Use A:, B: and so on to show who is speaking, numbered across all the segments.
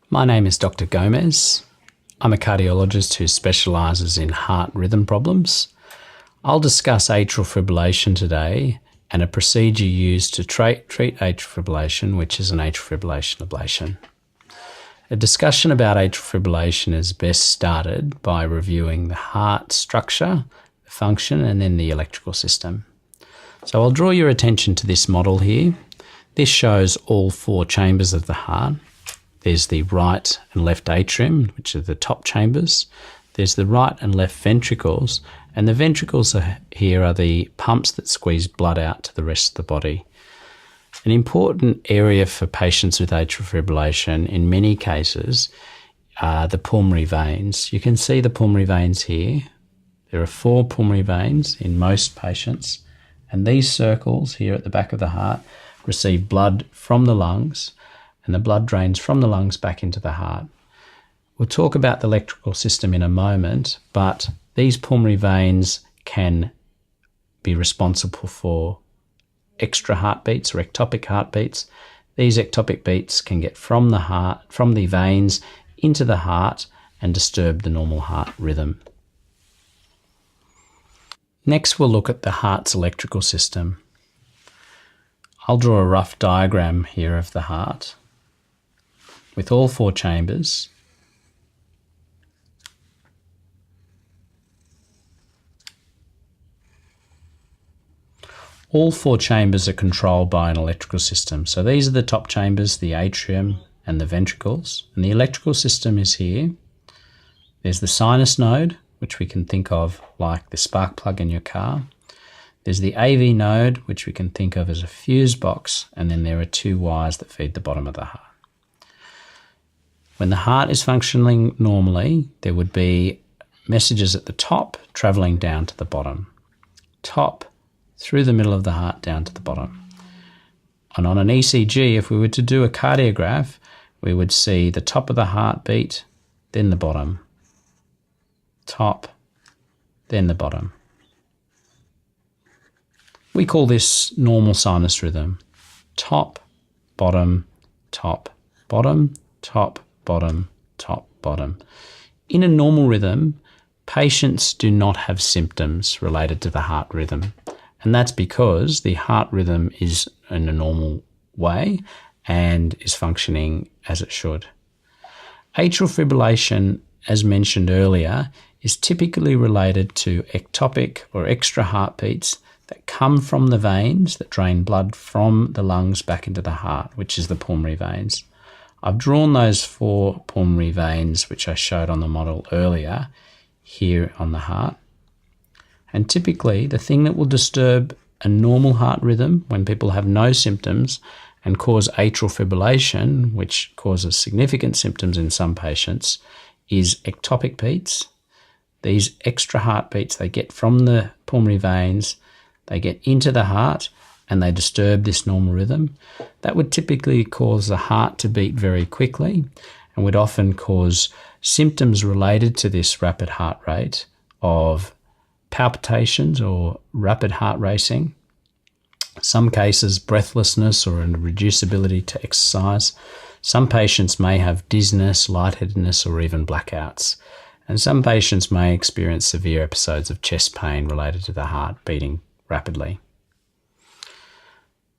A: My name is Dr. Gomez. I'm a cardiologist who specialises in heart rhythm problems. I'll discuss atrial fibrillation today and a procedure used to treat atrial fibrillation, which is an atrial fibrillation ablation. A discussion about atrial fibrillation is best started by reviewing the heart structure, the function, and then the electrical system. So I'll draw your attention to this model here. This shows all four chambers of the heart. There's the right and left atrium, which are the top chambers. There's the right and left ventricles, and the ventricles here are the pumps that squeeze blood out to the rest of the body. An important area for patients with atrial fibrillation in many cases are the pulmonary veins. You can see the pulmonary veins here. There are 4 pulmonary veins in most patients, and these circles here at the back of the heart receive blood from the lungs, and the blood drains from the lungs back into the heart. We'll talk about the electrical system in a moment, but these pulmonary veins can be responsible for extra heartbeats or ectopic heartbeats. These ectopic beats can get from the veins into the heart and disturb the normal heart rhythm. Next, we'll look at the heart's electrical system. I'll draw a rough diagram here of the heart with all 4 chambers. All 4 chambers are controlled by an electrical system. So these are the top chambers, the atrium and the ventricles. And the electrical system is here. There's the sinus node, which we can think of like the spark plug in your car. There's the AV node, which we can think of as a fuse box. And then there are 2 wires that feed the bottom of the heart. When the heart is functioning normally, there would be messages at the top travelling down to the bottom. Top, through the middle of the heart, down to the bottom. And on an ECG, if we were to do a cardiograph, we would see the top of the heartbeat, then the bottom. Top, then the bottom. We call this normal sinus rhythm. Top, bottom, top, bottom, top, bottom, top, bottom. In a normal rhythm, patients do not have symptoms related to the heart rhythm. And that's because the heart rhythm is in a normal way and is functioning as it should. Atrial fibrillation, as mentioned earlier, is typically related to ectopic or extra heartbeats that come from the veins that drain blood from the lungs back into the heart, which is the pulmonary veins. I've drawn those 4 pulmonary veins, which I showed on the model earlier, here on the heart. And typically, the thing that will disturb a normal heart rhythm when people have no symptoms and cause atrial fibrillation, which causes significant symptoms in some patients, is ectopic beats. These extra heartbeats they get from the pulmonary veins, they get into the heart, and they disturb this normal rhythm. That would typically cause the heart to beat very quickly and would often cause symptoms related to this rapid heart rate of palpitations or rapid heart racing. Some cases, breathlessness or a reduced ability to exercise. Some patients may have dizziness, lightheadedness, or even blackouts. And some patients may experience severe episodes of chest pain related to the heart beating rapidly.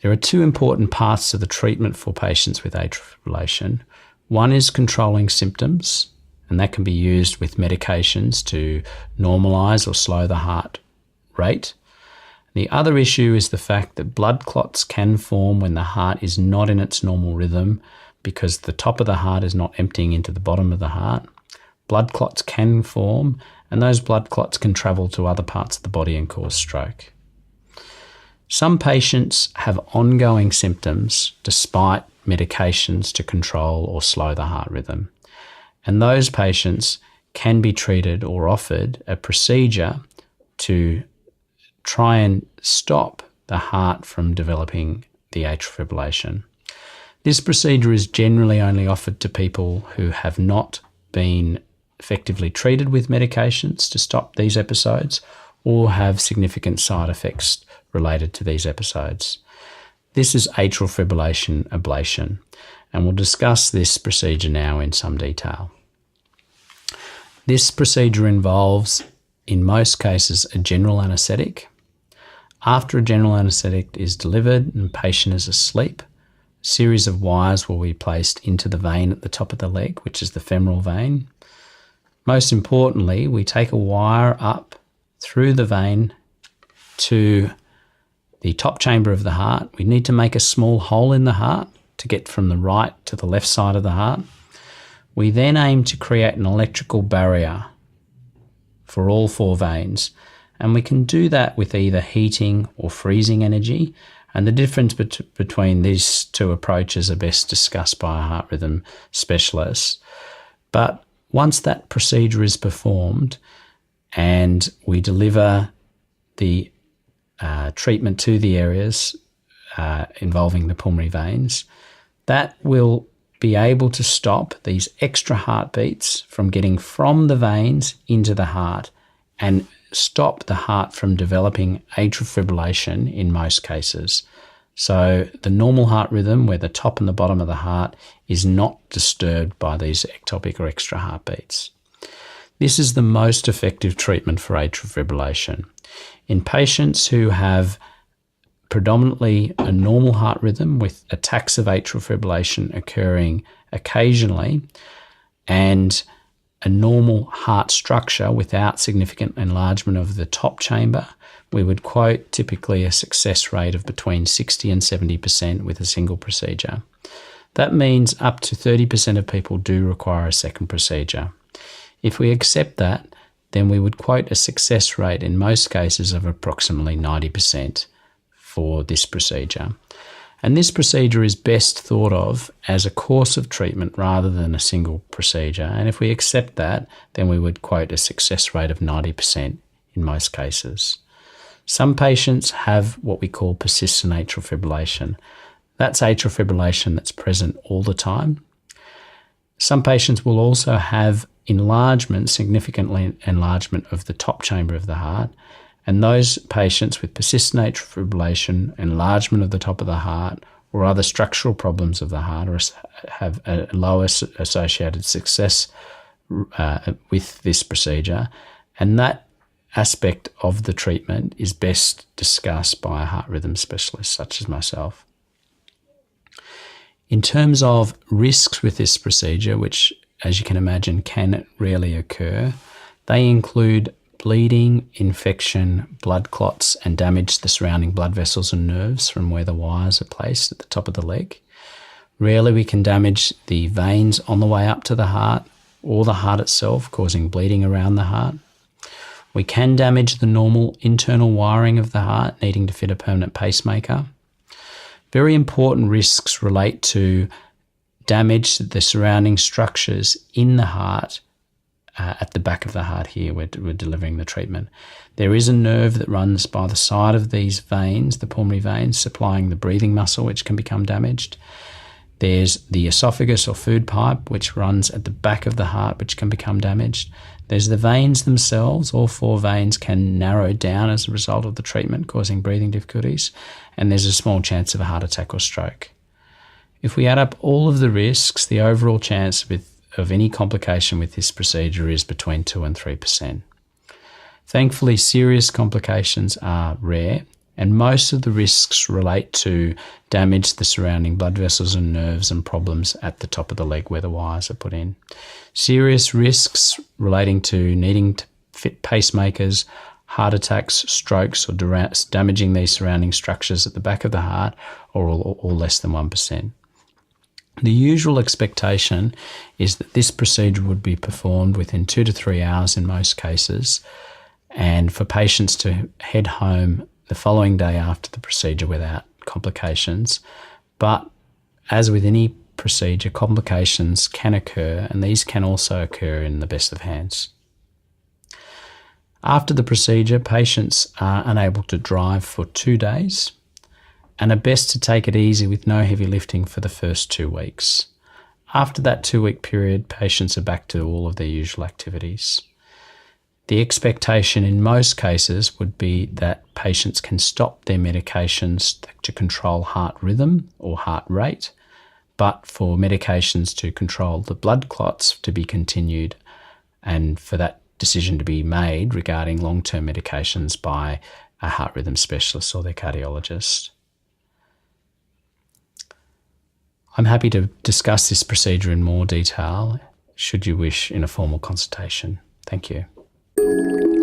A: There are 2 important paths to the treatment for patients with atrial fibrillation. One is controlling symptoms, and that can be used with medications to normalise or slow the heart rate. The other issue is the fact that blood clots can form when the heart is not in its normal rhythm because the top of the heart is not emptying into the bottom of the heart. Blood clots can form, and those blood clots can travel to other parts of the body and cause stroke. Some patients have ongoing symptoms despite medications to control or slow the heart rhythm. And those patients can be treated or offered a procedure to try and stop the heart from developing the atrial fibrillation. This procedure is generally only offered to people who have not been effectively treated with medications to stop these episodes or have significant side effects related to these episodes. This is atrial fibrillation ablation. and we'll discuss this procedure now in some detail. This procedure involves, in most cases, a general anaesthetic. After a general anaesthetic is delivered and the patient is asleep, a series of wires will be placed into the vein at the top of the leg, which is the femoral vein. Most importantly, we take a wire up through the vein to the top chamber of the heart. We need to make a small hole in the heart to get from the right to the left side of the heart. We then aim to create an electrical barrier for all 4 veins, and we can do that with either heating or freezing energy, and the difference between these 2 approaches are best discussed by a heart rhythm specialist. But once that procedure is performed and we deliver the treatment to the areas involving the pulmonary veins, that will be able to stop these extra heartbeats from getting from the veins into the heart and stop the heart from developing atrial fibrillation in most cases. So the normal heart rhythm, where the top and the bottom of the heart is not disturbed by these ectopic or extra heartbeats. This is the most effective treatment for atrial fibrillation. In patients who have predominantly a normal heart rhythm with attacks of atrial fibrillation occurring occasionally, and a normal heart structure without significant enlargement of the top chamber, we would quote typically a success rate of between 60 and 70% with a single procedure. That means up to 30% of people do require a second procedure. If we accept that, then we would quote a success rate in most cases of approximately 90% for this procedure. And this procedure is best thought of as a course of treatment rather than a single procedure. And if we accept that, then we would quote a success rate of 90% in most cases. Some patients have what we call persistent atrial fibrillation. That's atrial fibrillation that's present all the time. Some patients will also have enlargement, significant enlargement of the top chamber of the heart. And those patients with persistent atrial fibrillation, enlargement of the top of the heart, or other structural problems of the heart, or have a lower associated success with this procedure. And that aspect of the treatment is best discussed by a heart rhythm specialist such as myself. In terms of risks with this procedure, which, as you can imagine, can rarely occur, they include bleeding, infection, blood clots, and damage to the surrounding blood vessels and nerves from where the wires are placed at the top of the leg. Rarely we can damage the veins on the way up to the heart or the heart itself, causing bleeding around the heart. We can damage the normal internal wiring of the heart, needing to fit a permanent pacemaker. Very important risks relate to damage to the surrounding structures in the heart. At the back of the heart here, we're delivering the treatment. There is a nerve that runs by the side of these veins, the pulmonary veins, supplying the breathing muscle, which can become damaged. There's the esophagus or food pipe, which runs at the back of the heart, which can become damaged. There's the veins themselves. All 4 veins can narrow down as a result of the treatment, causing breathing difficulties. And there's a small chance of a heart attack or stroke. If we add up all of the risks, the overall chance of any complication with this procedure is between 2 and 3%. Thankfully, serious complications are rare, and most of the risks relate to damage to the surrounding blood vessels and nerves and problems at the top of the leg where the wires are put in. Serious risks relating to needing to fit pacemakers, heart attacks, strokes, or damaging these surrounding structures at the back of the heart are all less than 1%. The usual expectation is that this procedure would be performed within 2 to 3 hours in most cases, and for patients to head home the following day after the procedure without complications. But as with any procedure, complications can occur, and these can also occur in the best of hands. After the procedure, patients are unable to drive for 2 days, and are best to take it easy with no heavy lifting for the first 2 weeks. After that 2-week period, patients are back to all of their usual activities. The expectation in most cases would be that patients can stop their medications to control heart rhythm or heart rate, but for medications to control the blood clots to be continued and for that decision to be made regarding long-term medications by a heart rhythm specialist or their cardiologist. I'm happy to discuss this procedure in more detail should you wish in a formal consultation. Thank you.